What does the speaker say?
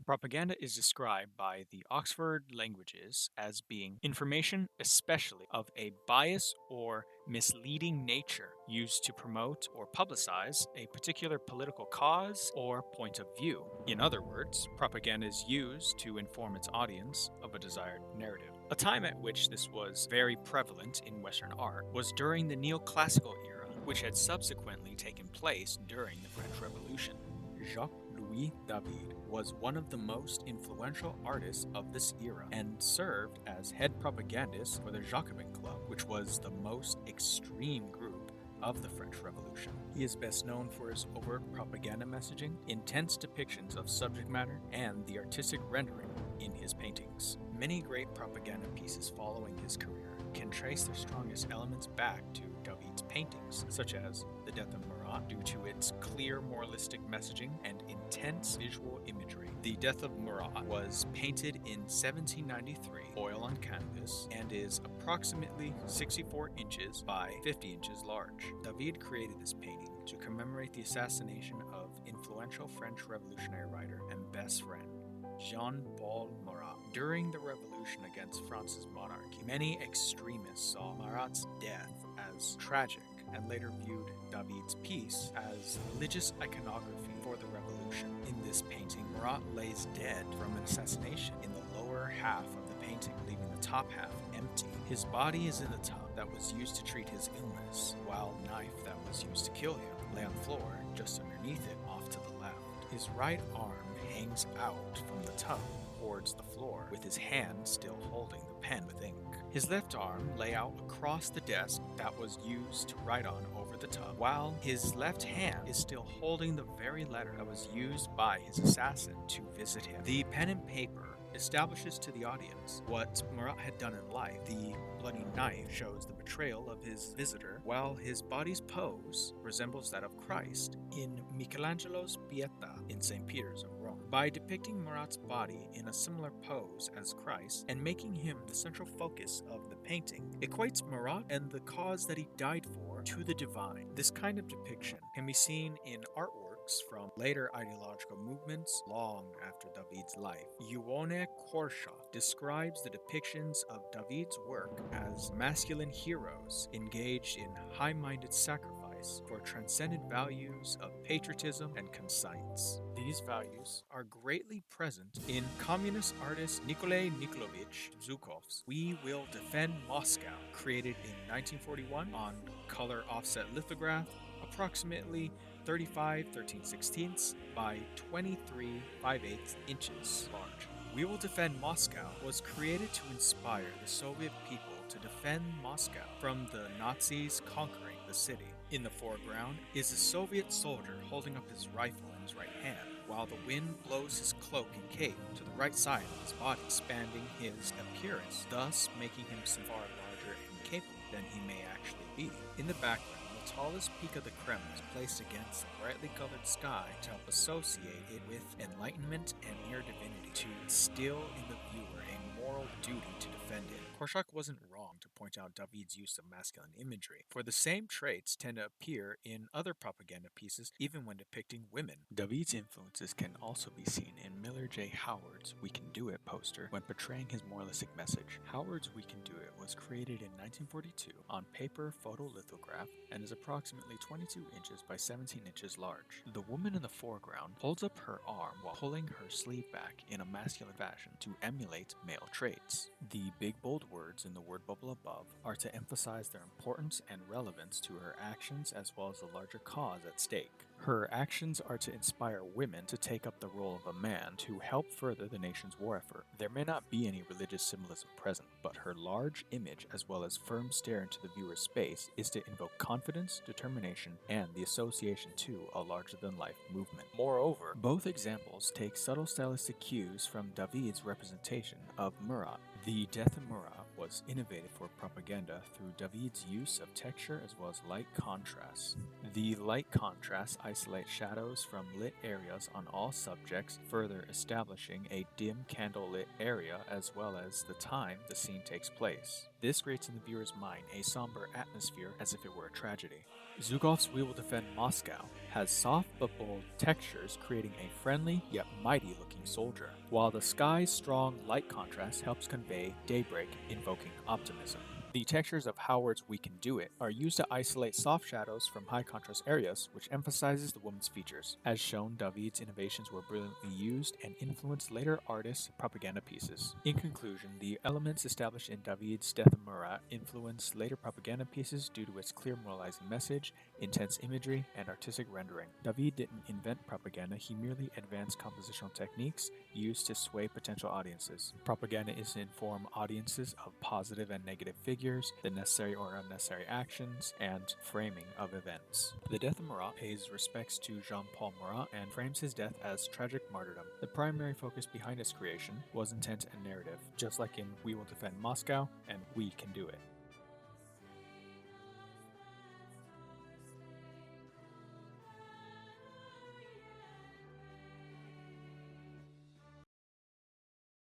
Propaganda is described by the Oxford Languages as being information, especially of a bias or misleading nature, used to promote or publicize a particular political cause or point of view. In other words, propaganda is used to inform its audience of a desired narrative. A time at which this was very prevalent in Western art was during the neoclassical era, which had subsequently taken place during the French Revolution. Jacques-Louis David was one of the most influential artists of this era and served as head propagandist for the Jacobin Club, which was the most extreme group of the French Revolution. He is best known for his overt propaganda messaging, intense depictions of subject matter, and the artistic rendering in his paintings. Many great propaganda pieces following his career can trace their strongest elements back to David's paintings, such as The Death of Marat, due to its clear moralistic messaging and intense visual imagery. The Death of Marat was painted in 1793, oil on canvas, and is approximately 64 inches by 50 inches large. David created this painting to commemorate the assassination of influential French revolutionary writer and best friend, Jean-Paul Marat. During the revolution against France's monarchy, many extremists saw Marat's death as tragic and later viewed David's piece as religious iconography for the revolution. In this painting, Marat lays dead from an assassination in the lower half of the painting, leaving the top half empty. His body is in the tub that was used to treat his illness, while the knife that was used to kill him lay on the floor just underneath it off to the left. His right arm hangs out from the tub towards the floor, with his hand still holding the pen with ink. His left arm lay out across the desk that was used to write on over the tub, while his left hand is still holding the very letter that was used by his assassin to visit him. The pen and paper establishes to the audience what Marat had done in life. The bloody knife shows the betrayal of his visitor, while his body's pose resembles that of Christ in Michelangelo's Pieta in St. Peter's of Rome. By depicting Marat's body in a similar pose as Christ and making him the central focus of the painting, equates Marat and the cause that he died for to the divine. This kind of depiction can be seen in artworks from later ideological movements long after David's life. Yvonne Korshaw describes the depictions of David's work as masculine heroes engaged in high-minded sacrifice for transcendent values of patriotism and conscience. These values are greatly present in communist artist Nikolai Nikolaevich Zhukov's We Will Defend Moscow, created in 1941 on color offset lithograph, approximately 35 13/16 by 23 5/8 inches large. We Will Defend Moscow was created to inspire the Soviet people to defend Moscow from the Nazis conquering the city. In the foreground is a Soviet soldier holding up his rifle in his right hand, while the wind blows his cloak and cape to the right side of his body, expanding his appearance, thus making him far larger and capable than he may actually be. In the background, the tallest peak of the Kremlin is placed against the brightly colored sky to help associate it with enlightenment and near divinity, to instill in the viewer a moral duty to defend it. Korshak wasn't wrong to point out David's use of masculine imagery, for the same traits tend to appear in other propaganda pieces even when depicting women. David's influences can also be seen in Miller J. Howard's We Can Do It poster when portraying his moralistic message. Howard's We Can Do It was created in 1942 on paper photolithograph and is approximately 22 inches by 17 inches large. The woman in the foreground holds up her arm while pulling her sleeve back in a masculine fashion to emulate male traits. The big bold words in the word bubble above are to emphasize their importance and relevance to her actions as well as the larger cause at stake. Her actions are to inspire women to take up the role of a man to help further the nation's war effort. There may not be any religious symbolism present, but her large image as well as firm stare into the viewer's space is to invoke confidence, determination, and the association to a larger-than-life movement. Moreover, both examples take subtle stylistic cues from David's representation of Marat. The Death of Marat was innovated for propaganda through David's use of texture as well as light contrast. The light contrast isolates shadows from lit areas on all subjects, further establishing a dim candlelit area as well as the time the scene takes place. This creates in the viewer's mind a somber atmosphere as if it were a tragedy. Zugov's We Will Defend Moscow has soft but bold textures, creating a friendly yet mighty looking soldier, while the sky's strong light contrast helps convey daybreak, invoking optimism. The textures of Howard's We Can Do It are used to isolate soft shadows from high contrast areas, which emphasizes the woman's features. As shown, David's innovations were brilliantly used and influenced later artists' propaganda pieces. In conclusion, the elements established in David's Death of Murat influenced later propaganda pieces due to its clear moralizing message, intense imagery, and artistic rendering. David didn't invent propaganda, he merely advanced compositional techniques used to sway potential audiences. Propaganda is to inform audiences of positive and negative figures, the necessary or unnecessary actions, and framing of events. The Death of Murat pays respects to Jean-Paul Murat and frames his death as tragic martyrdom. The primary focus behind its creation was intent and narrative, just like in We Will Defend Moscow and We Can Do It.